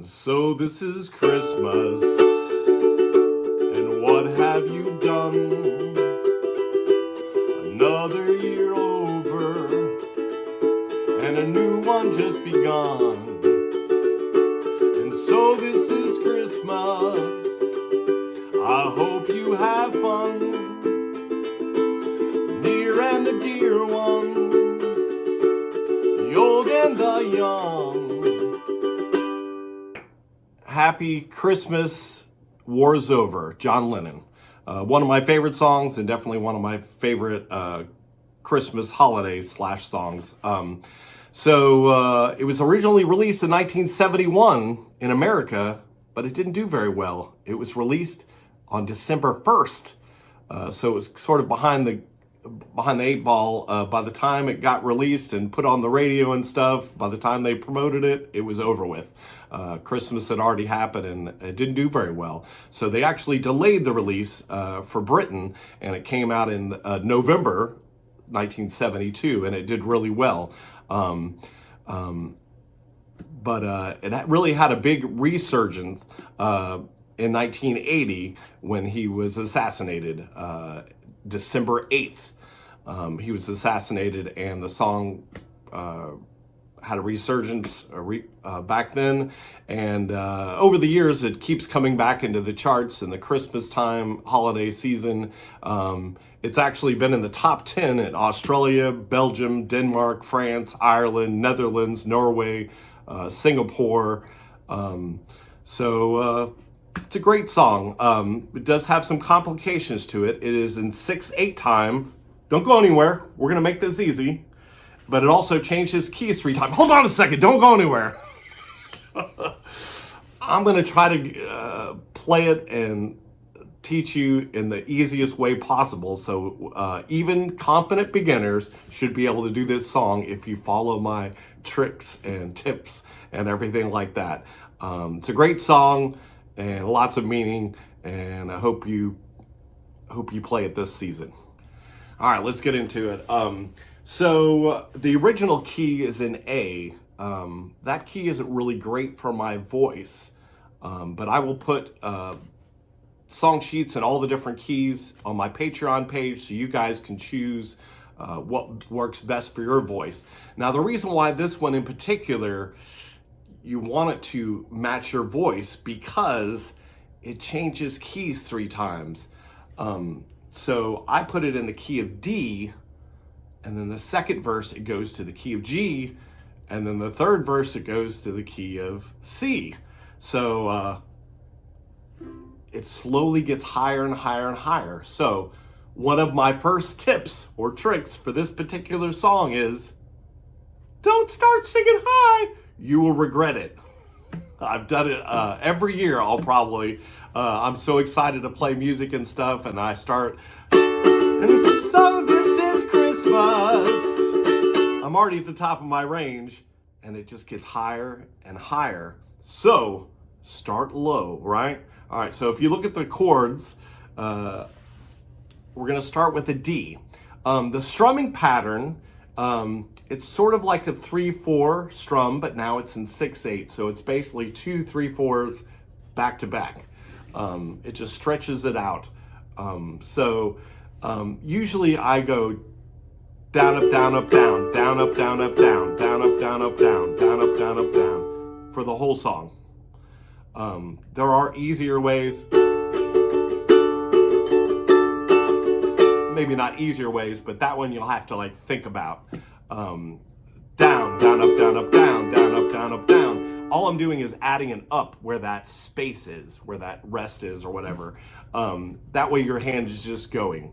So this is Christmas, and what have you done? Another year over, and a new one just begun. And so this is Christmas, I hope you have fun, near and the dear one, the old and the young. Happy Christmas, War's Over, John Lennon. One of my favorite songs, and definitely one of my favorite Christmas holiday songs. It was originally released in 1971 in America, but it didn't do very well. It was released on December 1st, so it was sort of behind the eight ball. By the time it got released and put on the radio and stuff, by the time they promoted it, it was over with. Christmas had already happened and it didn't do very well. So they actually delayed the release for Britain, and it came out in November 1972, and it did really well. But it really had a big resurgence in 1980 when he was assassinated, December 8th. He was assassinated, and the song had a resurgence back then, and over the years it keeps coming back into the charts in the Christmas time holiday season. It's actually been in the top 10 in Australia, Belgium, Denmark, France, Ireland, Netherlands, Norway, Singapore. It's a great song. It does have some complications to it. It is in 6/8 time. Don't go anywhere. We're gonna make this easy. But it also changes keys 3 times. Hold on a second, don't go anywhere. I'm gonna try to play it and teach you in the easiest way possible. So even confident beginners should be able to do this song if you follow my tricks and tips and everything like that. It's a great song and lots of meaning, and I hope you play it this season. All right, let's get into it. So the original key is in A. That key isn't really great for my voice, but I will put song sheets and all the different keys on my Patreon page so you guys can choose what works best for your voice. Now, the reason why this one in particular, you want it to match your voice because it changes keys 3 times. So I put it in the key of D, and then the second verse, it goes to the key of G, and then the third verse, it goes to the key of C. So it slowly gets higher and higher and higher. So one of my first tips or tricks for this particular song is, don't start singing high. You will regret it. I've done it every year. I'm so excited to play music and stuff, and I start, and so this is Christmas. I'm already at the top of my range, and it just gets higher and higher. So start low, right? All right, so if you look at the chords, we're gonna start with a D. The strumming pattern, it's sort of like a 3/4 strum, but now it's in 6/8. So it's basically 2 3/4s back to back. It just stretches it out. Usually I go down, up, down, up, down, down, up, down, up, down, down, up, down, up, down, down, up, down, up, down for the whole song. There are easier ways. Maybe not easier ways, but that one you'll have to think about. Down, down, up, down, up, down, down, up, down, up, down. All I'm doing is adding an up where that space is, where that rest is or whatever. That way your hand is just going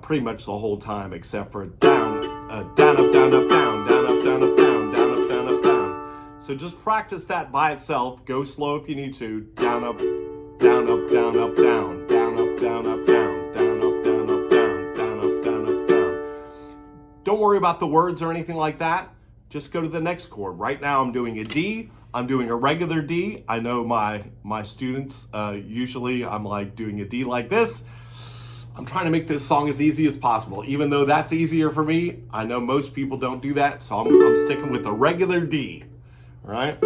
pretty much the whole time, except for down, down, up, down, up, down, down, up, down, up, down, down, up, down, up, down. So just practice that by itself. Go slow if you need to. Down, up, down, up, down, up, down, down, up, down, up, down, down, up, down, up, down, down, up, down, up, down. Don't worry about the words or anything like that. Just go to the next chord. Right now I'm doing a D. I'm doing a regular D. I know my students, usually I'm doing a D like this. I'm trying to make this song as easy as possible. Even though that's easier for me, I know most people don't do that, so I'm sticking with the regular D, right?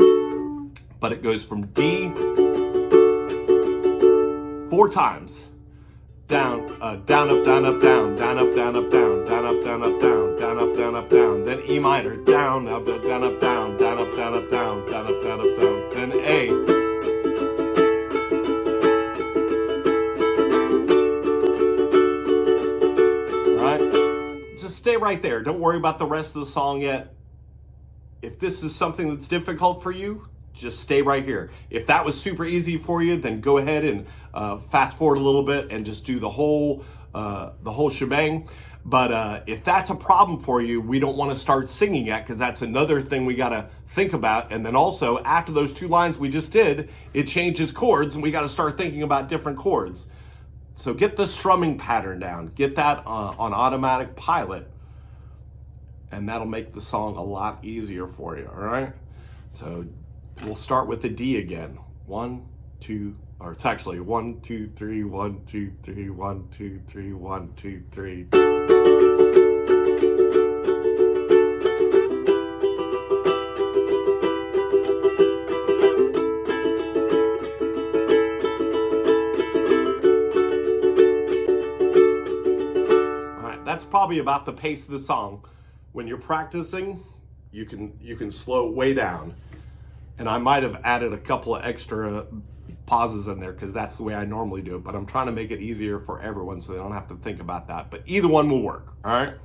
but it goes from D 4 times. Down, down, up, down, up, down, down, up, down, up, down, down, up, down, up, down, down, up, down, up, down. Then E minor, down, up, down, up, down, down, up, down, up, down, down, up, down, up, down. Then A. All right, just stay right there. Don't worry about the rest of the song yet. If this is something that's difficult for you, just stay right here. If that was super easy for you, then go ahead and fast forward a little bit and just do the whole shebang. But if that's a problem for you, we don't want to start singing yet, because that's another thing we got to think about. And then also, after those 2 lines we just did, it changes chords, and we got to start thinking about different chords. So get the strumming pattern down. Get that on automatic pilot, and that'll make the song a lot easier for you, all right? So we'll start with the D again. 1, 2, or it's actually 1, 2, 3, 1, 2, 3, 1, 2, 3, 1, 2, 3. All right, that's probably about the pace of the song. When you're practicing, you can slow it way down. And I might have added a couple of extra pauses in there, because that's the way I normally do it. But I'm trying to make it easier for everyone so they don't have to think about that. But either one will work, all right?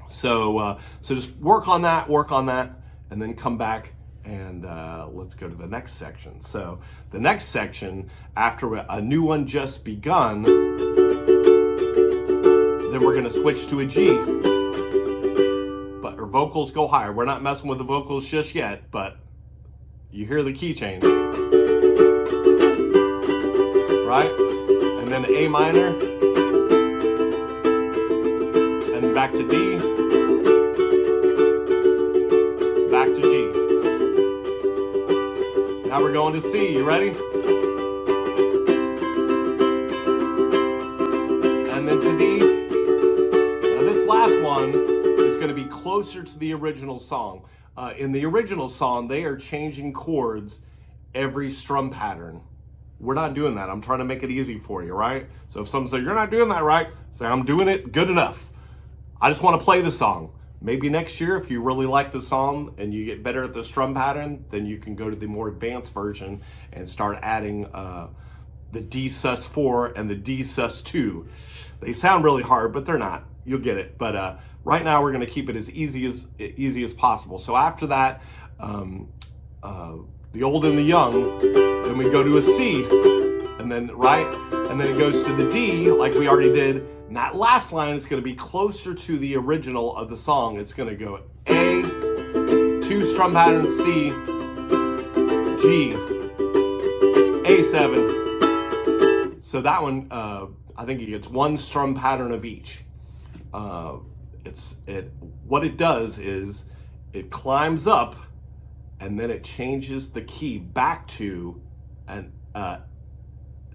So just work on that, and then come back and let's go to the next section. So the next section, after a new one just begun, then we're going to switch to a G. But our vocals go higher. We're not messing with the vocals just yet, but you hear the key change, right? And then A minor, and back to D, back to G. Now we're going to C. You ready? And then to D. Now this last one is going to be closer to the original song. In the original song, they are changing chords every strum pattern. We're not doing that. I'm trying to make it easy for you, right? So if someone says, you're not doing that right, say, I'm doing it good enough. I just want to play the song. Maybe next year, if you really like the song and you get better at the strum pattern, then you can go to the more advanced version and start adding the D sus4 and the D sus2. They sound really hard, but they're not. You'll get it. But right now, we're going to keep it as easy as possible. So after that, the old and the young, then we go to a C, and then it goes to the D, like we already did. And that last line is going to be closer to the original of the song. It's going to go A, 2 strum patterns, C, G, A7. So that one, I think it gets 1 strum pattern of each. What it does is it climbs up, and then it changes the key back to an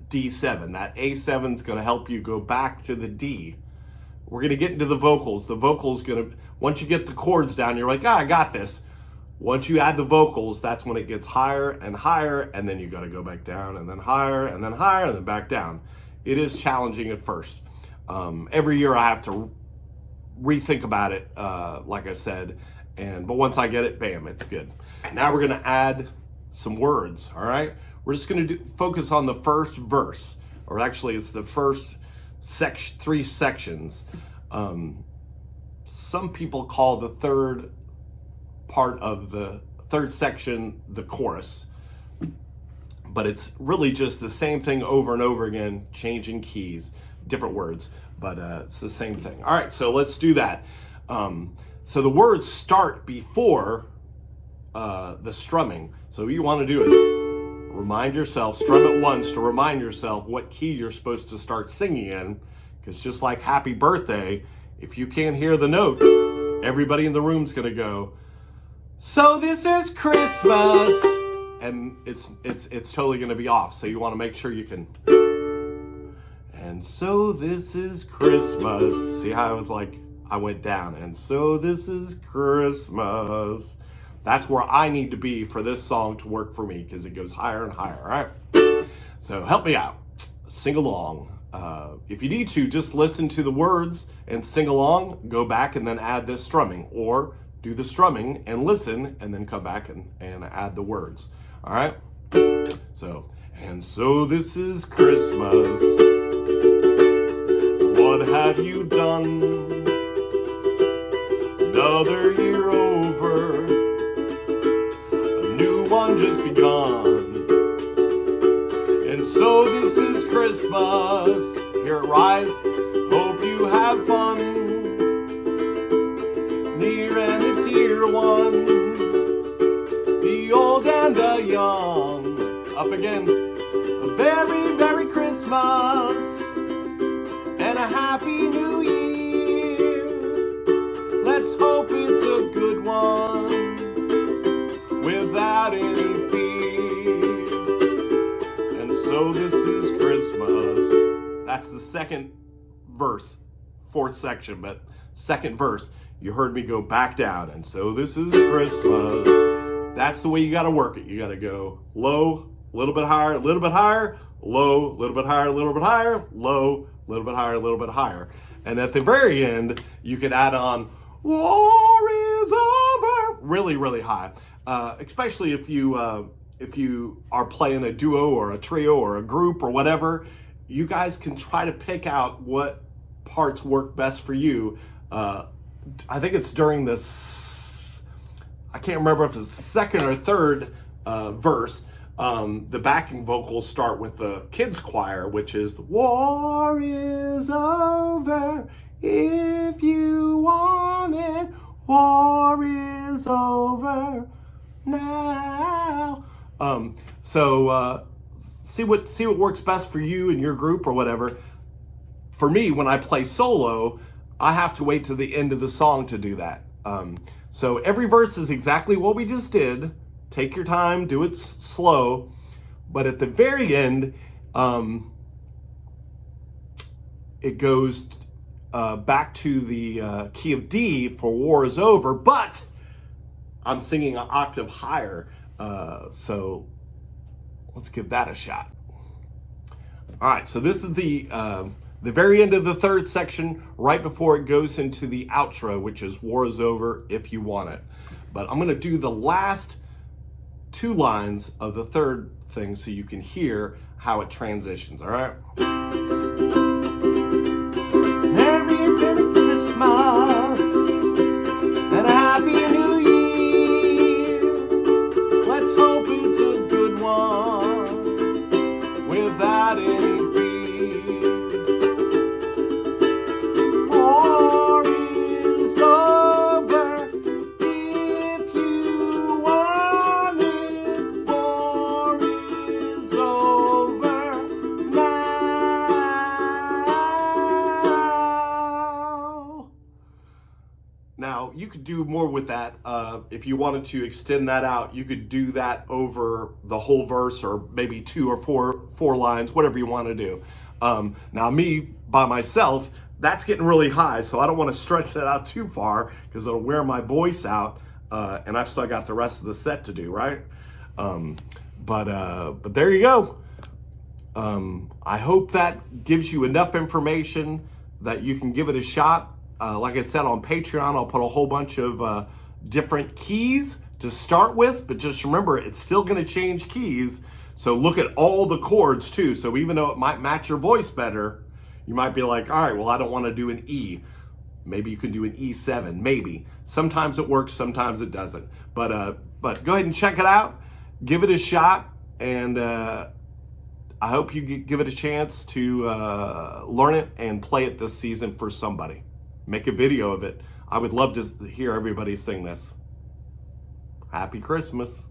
D7. That A7 is going to help you go back to the D. We're going to get into the vocals. The vocals going to, once you get the chords down, you're like, I got this. Once you add the vocals, that's when it gets higher and higher, and then you got to go back down, and then higher, and then higher, and then back down. It is challenging at first. Every year I have to rethink about it, like I said, but once I get it, bam, it's good. Now we're going to add some words, all right? We're just going to focus on the first verse, or actually it's the first 3 sections. Some people call the third part of the third section the chorus, but it's really just the same thing over and over again, changing keys, different words, but it's the same thing. All right, so let's do that. So the words start before the strumming. So what you want to do is remind yourself, strum it once to remind yourself what key you're supposed to start singing in, because just like Happy Birthday, if you can't hear the note, everybody in the room's going to go, so this is Christmas, and it's totally going to be off. So you want to make sure you can. And so this is Christmas. See how it's like I went down. And so this is Christmas. That's where I need to be for this song to work for me, because it goes higher and higher, all right? So help me out. Sing along. If you need to, just listen to the words and sing along, go back and then add this strumming, or do the strumming and listen and then come back and add the words. All right? So, and so this is Christmas. What have you done? Another year over, a new one just begun. And so this is Christmas. Hear it rise. Hope you have fun. Near and the dear one, the old and the young. Up again. A very Merry Christmas and a Happy New Year. Let's hope it's a good one without any fear. And so this is Christmas. That's the second verse, fourth section, but second verse. You heard me go back down. And so this is Christmas. That's the way you got to work it. You got to go low, a little bit higher, a little bit higher, low, a little bit higher, a little bit higher, low, a little bit higher, a little bit higher. And at the very end, you could add on, war is over, really, really high. Especially if you are playing a duo or a trio or a group or whatever, you guys can try to pick out what parts work best for you. I think it's during this, I can't remember if it's the second or third verse. The backing vocals start with the kids choir, which is the war is over if you want it. War is over now. See what works best for you and your group or whatever. For me, when I play solo, I have to wait to the end of the song to do that. So every verse is exactly what we just did. Take your time, do it slow. But at the very end, it goes back to the key of D for war is over, but I'm singing an octave higher. So let's give that a shot. All right, so this is the very end of the third section, right before it goes into the outro, which is war is over if you want it. But I'm gonna do the last two lines of the third thing so you can hear how it transitions, all right? Merry Christmas and a Happy New Year. Let's hope it's a good one without any fear. War is over if you want it. War is over now. Now, you could do more with that. If you wanted to extend that out, you could do that over the whole verse, or maybe two or four lines, whatever you want to do. Now, me, by myself, that's getting really high, so I don't want to stretch that out too far because it'll wear my voice out, and I've still got the rest of the set to do, right? But there you go. I hope that gives you enough information that you can give it a shot. Like I said, on Patreon, I'll put a whole bunch of different keys to start with, but just remember, it's still going to change keys. So look at all the chords too. So even though it might match your voice better, you might be like, all right, well, I don't want to do an E. Maybe you can do an E7, maybe. Sometimes it works, sometimes it doesn't. But go ahead and check it out. Give it a shot, and I hope you give it a chance to learn it and play it this season for somebody. Make a video of it. I would love to hear everybody sing this. Happy Christmas.